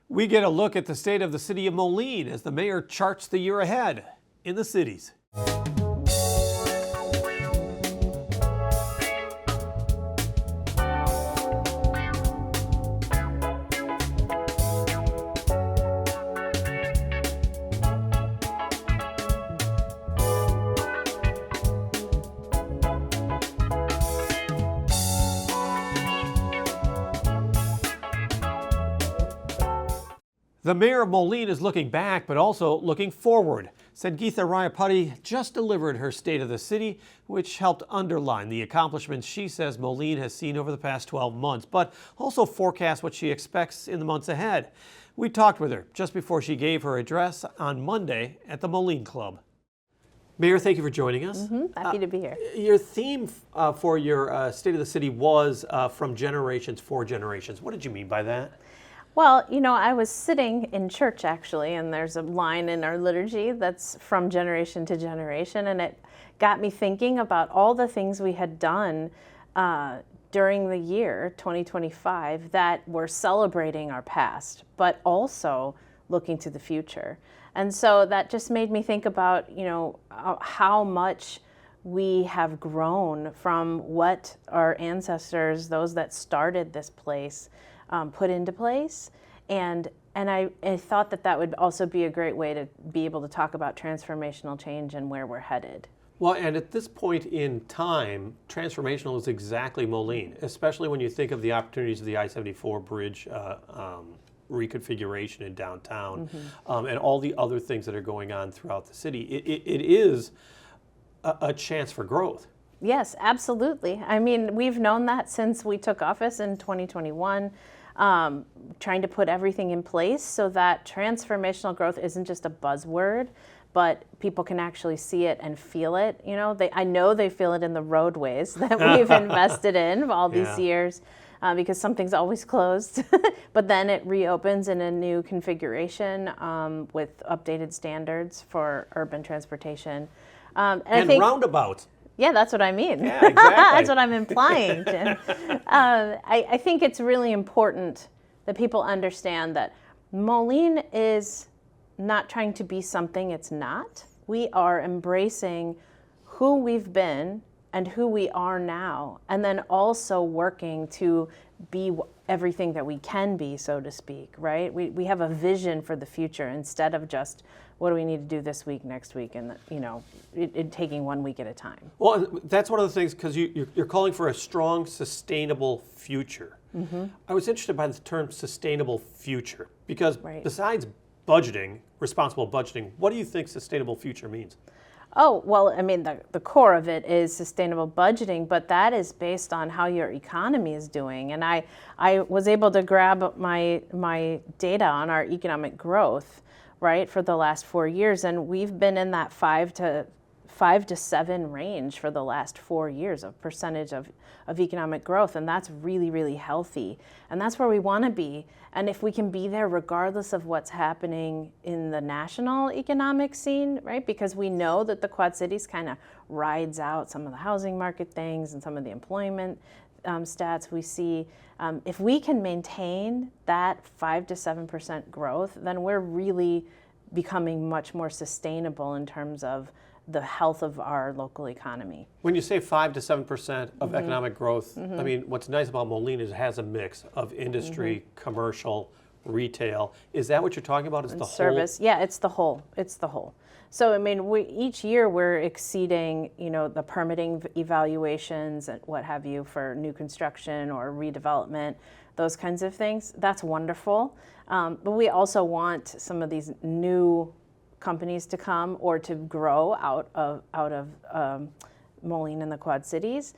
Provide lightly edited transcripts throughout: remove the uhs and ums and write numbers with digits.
We get a look at the state of the city of Moline as the mayor charts the year ahead in the cities. The mayor of Moline is looking back, but also looking forward. Civic Rayapati just delivered her State of the City, which helped underline the accomplishments she says Moline has seen over the past 12 months, but also forecast what she expects in the months ahead. We talked with her just before she gave her address on Monday at the Moline Club. Mayor, thank you for joining us. Happy to be here. Your theme for your State of the City was from generations for generations. What did you mean by that? Well, you know, I was sitting in church actually, and there's a line in our liturgy that's from generation to generation, and it got me thinking about all the things we had done during the year 2025 that were celebrating our past, but also looking to the future. And so that just made me think about, you know, how much we have grown from what our ancestors, those that started this place, put into place. And I thought that would also be a great way to be able to talk about transformational change and where we're headed. Well, and at this point in time, transformational is exactly Moline, especially when you think of the opportunities of the I-74 bridge reconfiguration in downtown, and all the other things that are going on throughout the city. It is a chance for growth. Yes, absolutely. I mean, we've known that since we took office in 2021, trying to put everything in place so that transformational growth isn't just a buzzword, but people can actually see it and feel it. You know, I know they feel it in the roadways that we've invested in all these years, because something's always closed, but then it reopens in a new configuration with updated standards for urban transportation. And I think roundabouts. Yeah, that's what I mean. Yeah, exactly. That's what I'm implying, Jim. I think it's really important that people understand that Moline is not trying to be something it's not. We are embracing who we've been and who we are now, and then also working to be everything that we can be, so to speak, right? We have a vision for the future instead of just what do we need to do this week, next week, and you know, it taking 1 week at a time. Well, that's one of the things, because you're calling for a strong, sustainable future. I was interested by the term sustainable future, because besides budgeting, responsible budgeting, what do you think sustainable future means? Oh, well, I mean, the core of it is sustainable budgeting, but that is based on how your economy is doing. And I was able to grab my data on our economic growth, right, for the last 4 years, and we've been in that 5 to 7 range for the last 4 years of percentage of economic growth, and that's really, really healthy, and that's where we want to be. And if we can be there regardless of what's happening in the national economic scene, right, because we know that the Quad Cities kind of rides out some of the housing market things and some of the employment stats we see. If we can maintain that 5 to 7% growth, then we're really becoming much more sustainable in terms of the health of our local economy. When you say 5 to 7% of economic growth, I mean, what's nice about Moline is it has a mix of industry, commercial, retail. Is that what you're talking about? Is the service? whole? Yeah, it's the whole. It's the whole. So I mean, each year we're exceeding, you know, the permitting evaluations and what have you for new construction or redevelopment, those kinds of things. That's wonderful. But we also want some of these new companies to come or to grow out of Moline and the Quad Cities.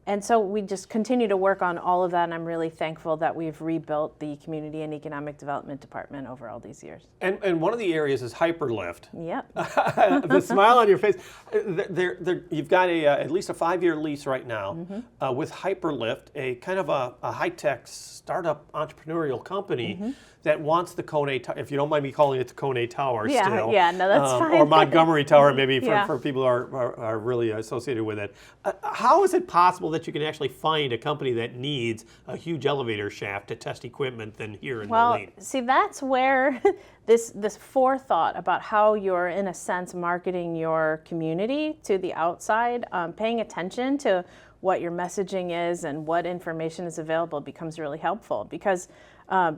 And so we just continue to work on all of that, and I'm really thankful that we've rebuilt the Community and Economic Development Department over all these years. And one of the areas is Hyperlift. Yep. The smile on your face. You've got at least a 5-year lease right now with Hyperlift, a kind of a high-tech startup entrepreneurial company that wants the Kone, if you don't mind me calling it the Kone Tower still. Yeah, no, that's fine. Or Montgomery Tower maybe for people who are really associated with it. How is it possible that you can actually find a company that needs a huge elevator shaft to test equipment than here in Well, Moline. see, that's where this forethought about how you're, in a sense, marketing your community to the outside, paying attention to what your messaging is and what information is available becomes really helpful, because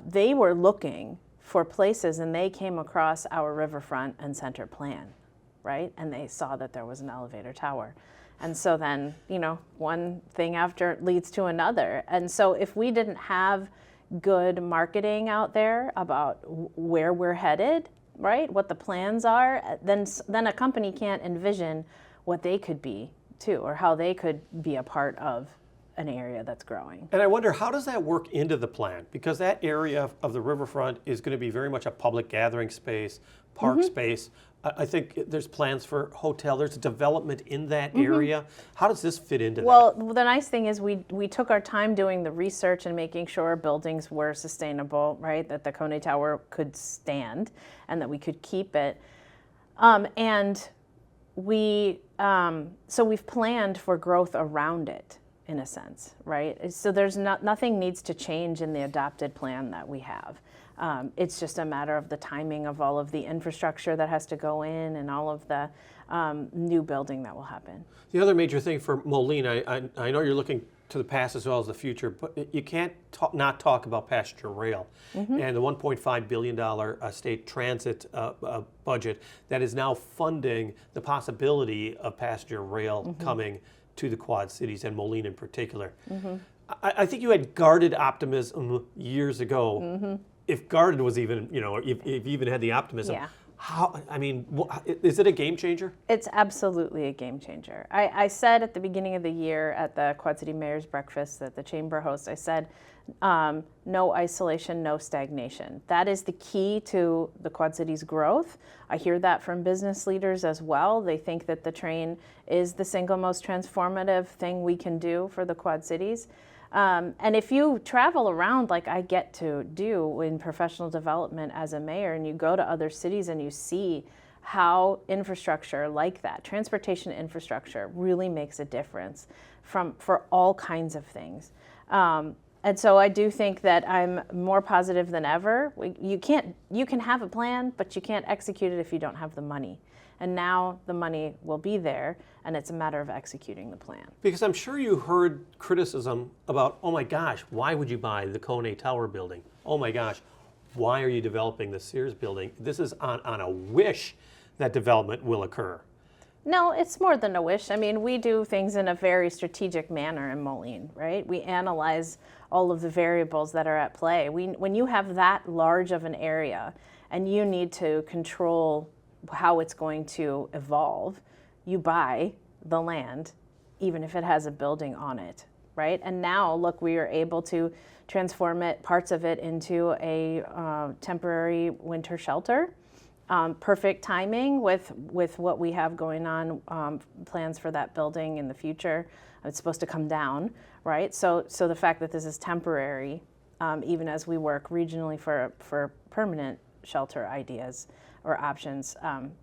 they were looking for places and they came across our riverfront and center plan, right? And they saw that there was an elevator tower. And so then, one thing after leads to another. And so if we didn't have good marketing out there about where we're headed, right, what the plans are, then a company can't envision what they could be too, or how they could be a part of an area that's growing. And I wonder, how does that work into the plan? Because that area of the riverfront is going to be very much a public gathering space, park space. I think there's plans for hotel. There's development in that area. How does this fit into that? Well, the nice thing is we took our time doing the research and making sure buildings were sustainable, right? That the Kone Tower could stand and that we could keep it. And so we've planned for growth around it, in a sense, right? So there's nothing needs to change in the adopted plan that we have. It's just a matter of the timing of all of the infrastructure that has to go in and all of the new building that will happen. The other major thing for Moline, I know you're looking to the past as well as the future, but you can't not talk about passenger rail and the $1.5 billion state transit budget that is now funding the possibility of passenger rail coming to the Quad Cities and Moline in particular. I think you had guarded optimism years ago. If guarded was even, if you even had the optimism. Yeah. Is it a game changer? It's absolutely a game changer. I said at the beginning of the year at the Quad City Mayor's Breakfast that the Chamber hosts, I said, no isolation, no stagnation. That is the key to the Quad Cities' growth. I hear that from business leaders as well. They think that the train is the single most transformative thing we can do for the Quad Cities. And if you travel around like I get to do in professional development as a mayor, and you go to other cities and you see how infrastructure like that, transportation infrastructure, really makes a difference for all kinds of things. And so I do think that I'm more positive than ever. You can have a plan, but you can't execute it if you don't have the money. And now the money will be there, and it's a matter of executing the plan. Because I'm sure you heard criticism about, oh my gosh, why would you buy the Kone Tower building? Oh my gosh, why are you developing the Sears building? This is on a wish that development will occur. No, it's more than a wish. I mean, we do things in a very strategic manner in Moline, right? We analyze all of the variables that are at play. When you have that large of an area and you need to control how it's going to evolve, you buy the land, even if it has a building on it, right? And now, look, we are able to transform parts of it into a temporary winter shelter. Perfect timing with what we have going on, plans for that building in the future. It's supposed to come down, right? So the fact that this is temporary, even as we work regionally for permanent shelter ideas or options,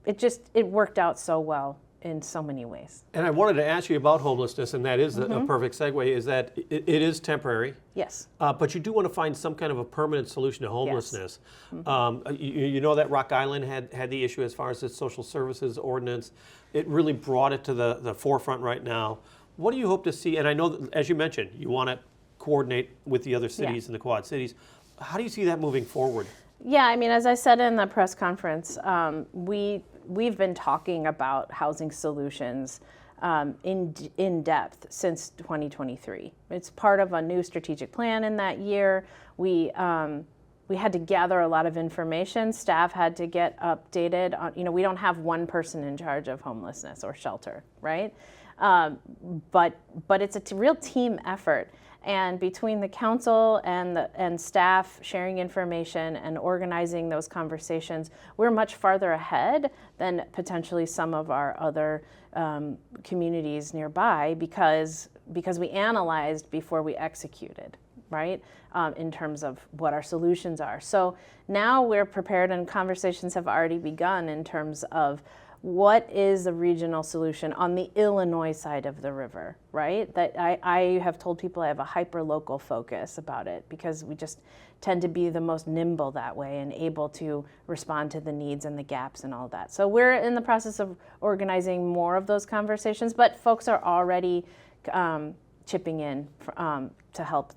it worked out so well in so many ways. And I wanted to ask you about homelessness, and that is a perfect segue, is that it is temporary. Yes. But you do want to find some kind of a permanent solution to homelessness. Yes. You know that Rock Island had the issue as far as its social services ordinance. It really brought it to the forefront right now. What do you hope to see? And I know, that, as you mentioned, you want to coordinate with the other cities in the Quad Cities. How do you see that moving forward? Yeah, I mean, as I said in the press conference, we've been talking about housing solutions in depth since 2023. It's part of a new strategic plan in that year. We had to gather a lot of information. Staff had to get updated on, we don't have one person in charge of homelessness or shelter, right? But it's a real team effort. And between the council and staff sharing information and organizing those conversations, we're much farther ahead than potentially some of our other communities nearby because we analyzed before we executed, right? In terms of what our solutions are. So now we're prepared and conversations have already begun in terms of what is the regional solution on the Illinois side of the river, right? That I have told people I have a hyper-local focus about it because we just tend to be the most nimble that way and able to respond to the needs and the gaps and all that. So we're in the process of organizing more of those conversations, but folks are already chipping in to help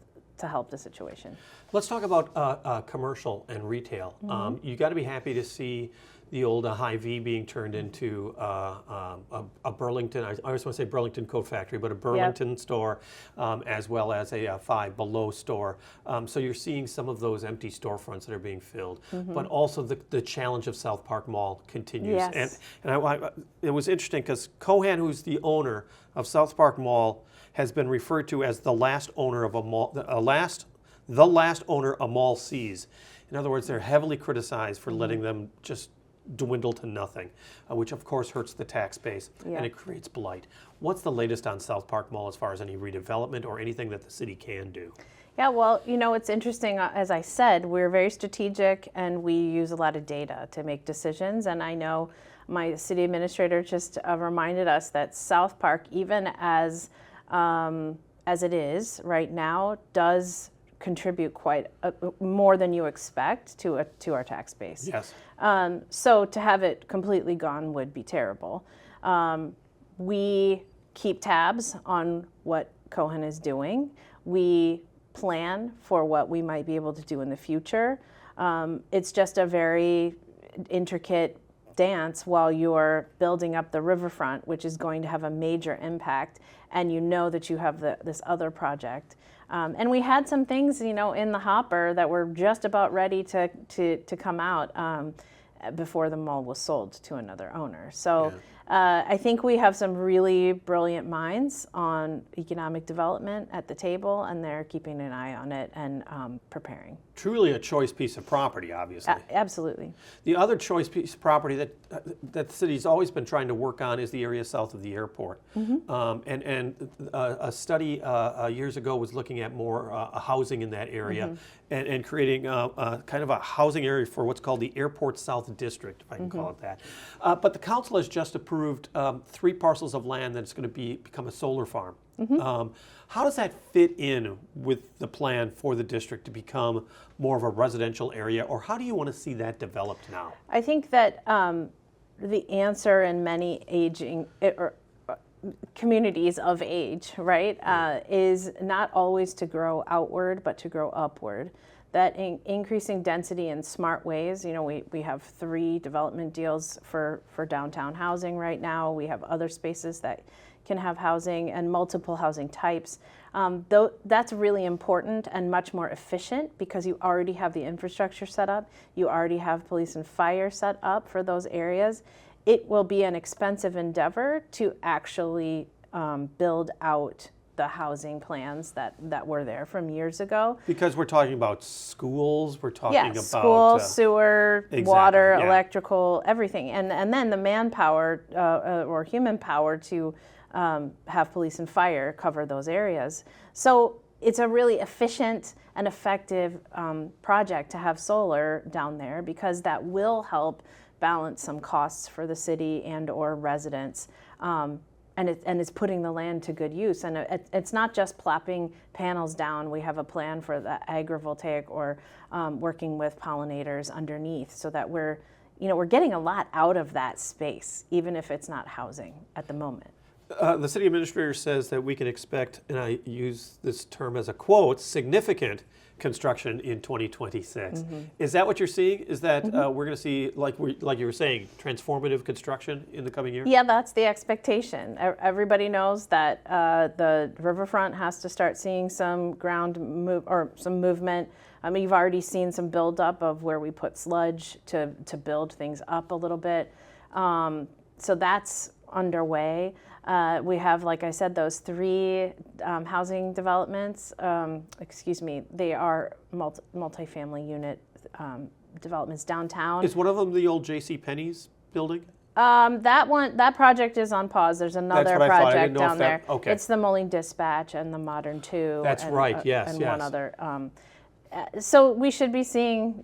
the situation. Let's talk about commercial and retail. You got to be happy to see the old Hy-Vee being turned into a Burlington, I always want to say Burlington Coat Factory, but a Burlington store, as well as a Five Below store. So you're seeing some of those empty storefronts that are being filled, but also the challenge of South Park Mall continues. Yes. And it was interesting because Cohan, who's the owner of South Park Mall, has been referred to as the last owner of a mall, the last owner a mall sees. In other words, they're heavily criticized for letting them just dwindle to nothing, which of course hurts the tax base and it creates blight. What's the latest on South Park Mall as far as any redevelopment or anything that the city can do? Yeah, well, it's interesting. As I said, we're very strategic and we use a lot of data to make decisions. And I know my city administrator just reminded us that South Park, even as it is right now, does contribute quite more than you expect to our tax base. Yes. So to have it completely gone would be terrible. We keep tabs on what Cohan is doing. We plan for what we might be able to do in the future. It's just a very intricate dance while you're building up the riverfront, which is going to have a major impact, and you know that you have this other project. And we had some things, in the hopper that were just about ready to come out before the mall was sold to another owner. So I think we have some really brilliant minds on economic development at the table, and they're keeping an eye on it and preparing. Truly a choice piece of property, obviously. Absolutely. The other choice piece of property that the city's always been trying to work on is the area south of the airport. And a study years ago was looking at more housing in that area and creating kind of a housing area for what's called the Airport South District, if I can call it that. But the council has just approved 3 parcels of land that's going to become a solar farm. How does that fit in with the plan for the district to become more of a residential area, or how do you want to see that developed now? I think that the answer in many communities of age, right, is not always to grow outward, but to grow upward. That increasing density in smart ways, we have 3 development deals for downtown housing right now. We have other spaces that can have housing and multiple housing types. Though that's really important and much more efficient because you already have the infrastructure set up. You already have police and fire set up for those areas. It will be an expensive endeavor to actually build out the housing plans that were there from years ago. Because we're talking about schools, we're talking about school, sewer, water, electrical, everything, and then the manpower or human power to have police and fire cover those areas. So it's a really efficient and effective project to have solar down there because that will help balance some costs for the city and or residents. And it's putting the land to good use. And it's not just plopping panels down. We have a plan for the agrivoltaic or working with pollinators underneath so that we're getting a lot out of that space, even if it's not housing at the moment. The city administrator says that we can expect, and I use this term as a quote, significant construction in 2026. Is that what you're seeing? Is that we're going to see, like you were saying, transformative construction in the coming year? Yeah, that's the expectation. Everybody knows that the riverfront has to start seeing some ground move or some movement. I mean, you've already seen some buildup of where we put sludge to build things up a little bit. So that's underway. We have, like I said, those 3 housing developments. They are multifamily unit developments downtown. Is one of them the old J.C. Penney's building? That project is on pause. There's another project down there. Okay. It's the Moline Dispatch and the Modern 2. That's right. Yes. And one other. So we should be seeing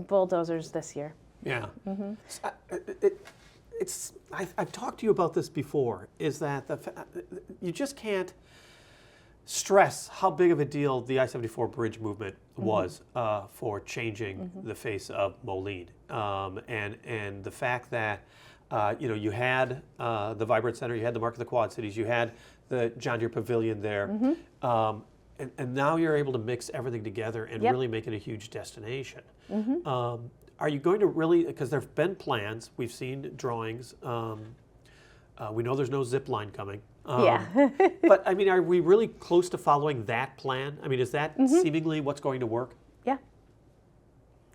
bulldozers this year. Yeah. I've talked to you about this before, is that you just can't stress how big of a deal the I-74 bridge movement was for changing the face of Moline. And the fact that you had the Vibrant Center, you had the Mark of the Quad Cities, you had the John Deere Pavilion there, and now you're able to mix everything together and really make it a huge destination. Are you going to really, because there have been plans, we've seen drawings, we know there's no zip line coming. But I mean, are we really close to following that plan? I mean, is that seemingly what's going to work? Yeah.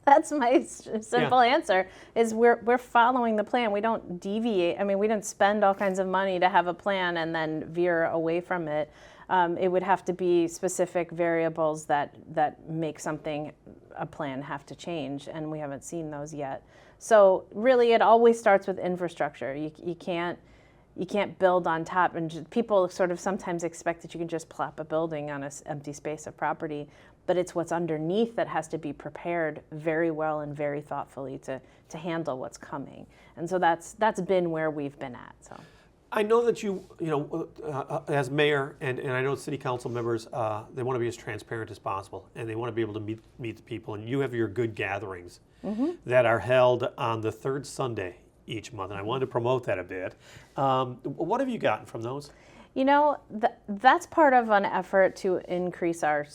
That's my simple answer, is we're following the plan. We don't deviate. I mean, we don't spend all kinds of money to have a plan and then veer away from it. It would have to be specific variables that make a plan have to change, and we haven't seen those yet. So really, it always starts with infrastructure. You can't build on top, and people sort of sometimes expect that you can just plop a building on an empty space of property, but it's what's underneath that has to be prepared very well and very thoughtfully to handle what's coming. And so that's been where we've been at. So I know that you as mayor and I know city council members, they want to be as transparent as possible, and they want to be able to meet the people. And you have your good gatherings that are held on the third Sunday each month, and I wanted to promote that a bit. What have you gotten from those? That's part of an effort to increase our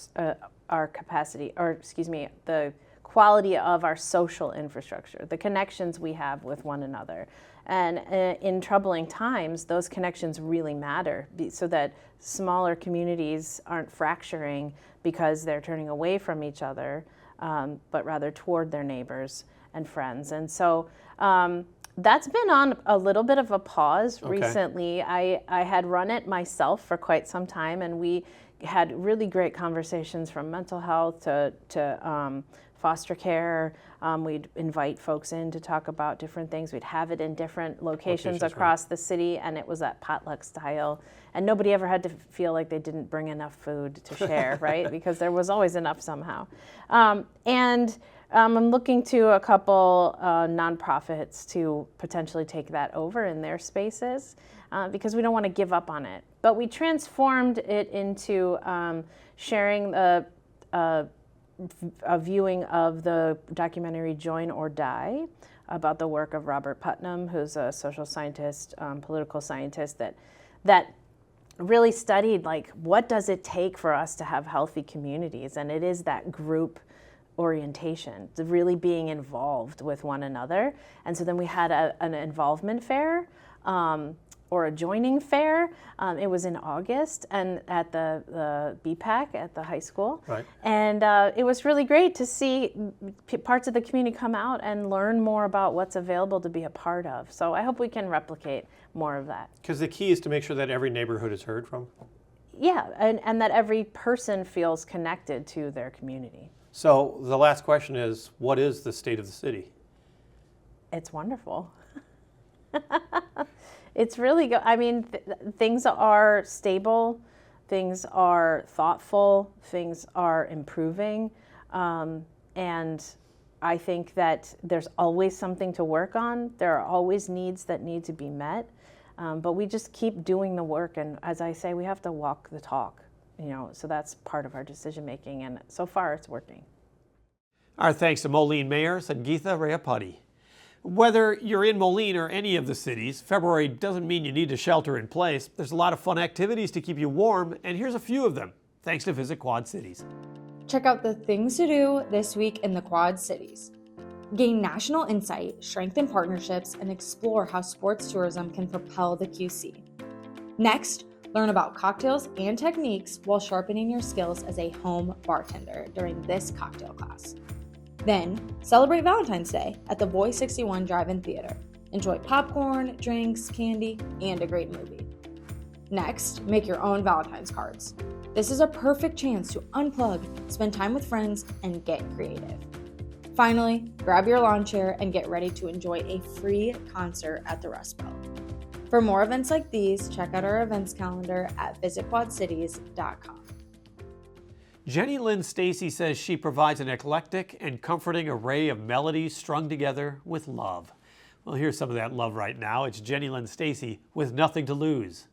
capacity, or excuse me, the quality of our social infrastructure, the connections we have with one another. And in troubling times, those connections really matter, so that smaller communities aren't fracturing because they're turning away from each other, but rather toward their neighbors and friends. And so that's been on a little bit of a pause recently. I had run it myself for quite some time, and we had really great conversations from mental health to foster care. We'd invite folks in to talk about different things. We'd have it in different locations across the city, and it was at potluck style. And nobody ever had to feel like they didn't bring enough food to share, right? Because there was always enough somehow. I'm looking to a couple nonprofits to potentially take that over in their spaces, because we don't want to give up on it. But we transformed it into sharing a viewing of the documentary Join or Die, about the work of Robert Putnam, who's a social scientist, political scientist that really studied, like, what does it take for us to have healthy communities? And it is that group orientation, to really being involved with one another. And so then we had an involvement fair, or a joining fair. It was in August, and at the BPAC at the high school. Right. And it was really great to see parts of the community come out and learn more about what's available to be a part of. So I hope we can replicate more of that. Because the key is to make sure that every neighborhood is heard from. Yeah, and that every person feels connected to their community. So the last question is, what is the state of the city? It's wonderful. It's really good. I mean, things are stable, things are thoughtful, things are improving, and I think that there's always something to work on. There are always needs that need to be met, but we just keep doing the work, and as I say, we have to walk the talk, so that's part of our decision making, and so far it's working. Our thanks to Moline Mayor Geetha Rayapati. Whether you're in Moline or any of the cities, February doesn't mean you need to shelter in place. There's a lot of fun activities to keep you warm, and here's a few of them, thanks to Visit Quad Cities. Check out the things to do this week in the Quad Cities. Gain national insight, strengthen partnerships, and explore how sports tourism can propel the QC. Next, learn about cocktails and techniques while sharpening your skills as a home bartender during this cocktail class. Then, celebrate Valentine's Day at the Boy 61 Drive-In Theater. Enjoy popcorn, drinks, candy, and a great movie. Next, make your own Valentine's cards. This is a perfect chance to unplug, spend time with friends, and get creative. Finally, grab your lawn chair and get ready to enjoy a free concert at the Rust Belt. For more events like these, check out our events calendar at visitquadcities.com. Jenny Lynn Stacy says she provides an eclectic and comforting array of melodies strung together with love. Well, here's some of that love right now. It's Lynn Stacy with Nothing to Lose.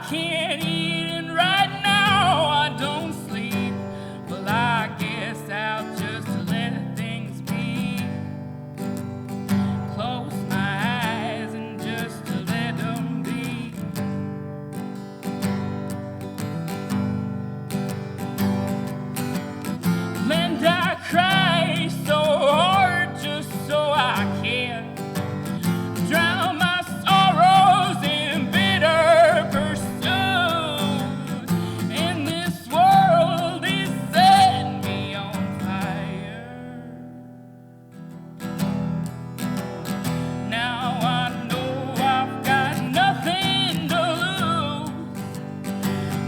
Can't eat, and right now I don't sleep. Well, I guess I'll just let things be. Close my eyes and just let them be. And I cry so hard just so I can drown my sorrows in bitter pursuit. And this world is setting me on fire. Now I know I've got nothing to lose.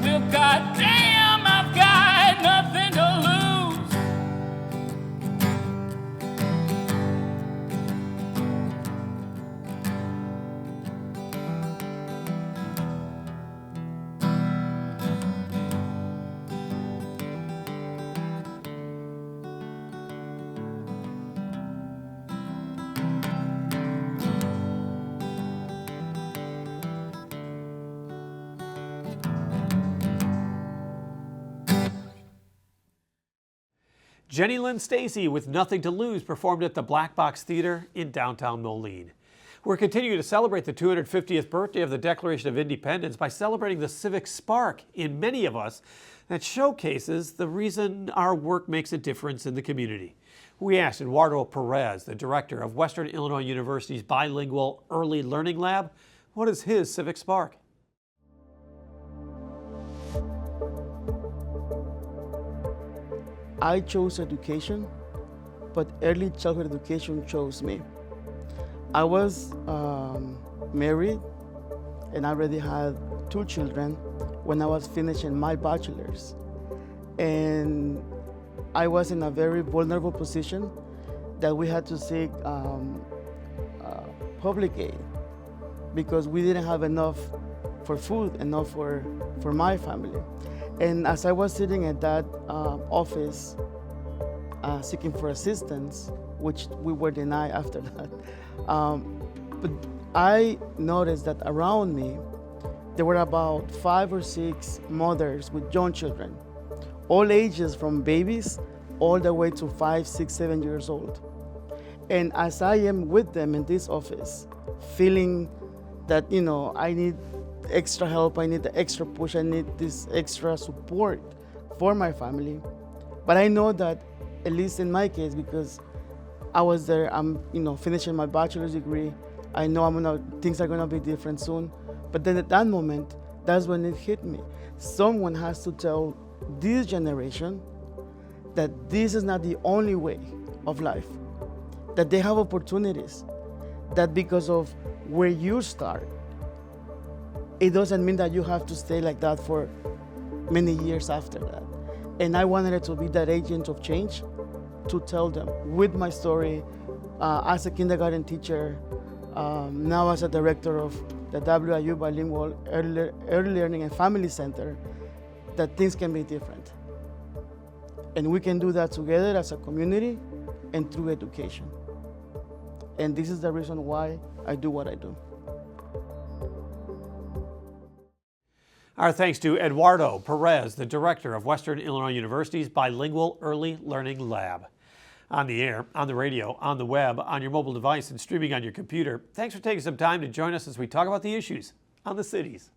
Well, goddamn, I've got nothing to lose. Lynn Stacy with Nothing to Lose performed at the Black Box Theater in downtown Moline. We're continuing to celebrate the 250th birthday of the Declaration of Independence by celebrating the Civic Spark in many of us that showcases the reason our work makes a difference in the community. We asked Eduardo Perez, the director of Western Illinois University's bilingual early learning lab, what is his Civic Spark? I chose education, but early childhood education chose me. I was married and I already had 2 children when I was finishing my bachelor's. And I was in a very vulnerable position that we had to seek public aid because we didn't have enough for food, enough for my family. And as I was sitting at that office seeking for assistance, which we were denied after that, but I noticed that around me, there were about 5 or 6 mothers with young children, all ages from babies all the way to 5, 6, 7 years old. And as I am with them in this office, feeling that, I need extra help, I need the extra push, I need this extra support for my family. But I know that, at least in my case, because I was there, I'm, finishing my bachelor's degree, I know things are gonna be different soon. But then at that moment, that's when it hit me. Someone has to tell this generation that this is not the only way of life, that they have opportunities, that because of where you start, it doesn't mean that you have to stay like that for many years after that. And I wanted it to be that agent of change to tell them with my story as a kindergarten teacher, now as a director of the WIU Bilingual Early Learning and Family Center, that things can be different. And we can do that together as a community and through education. And this is the reason why I do what I do. Our thanks to Eduardo Perez, the director of Western Illinois University's Bilingual Early Learning Lab. On the air, on the radio, on the web, on your mobile device, and streaming on your computer. Thanks for taking some time to join us as we talk about the issues on the cities.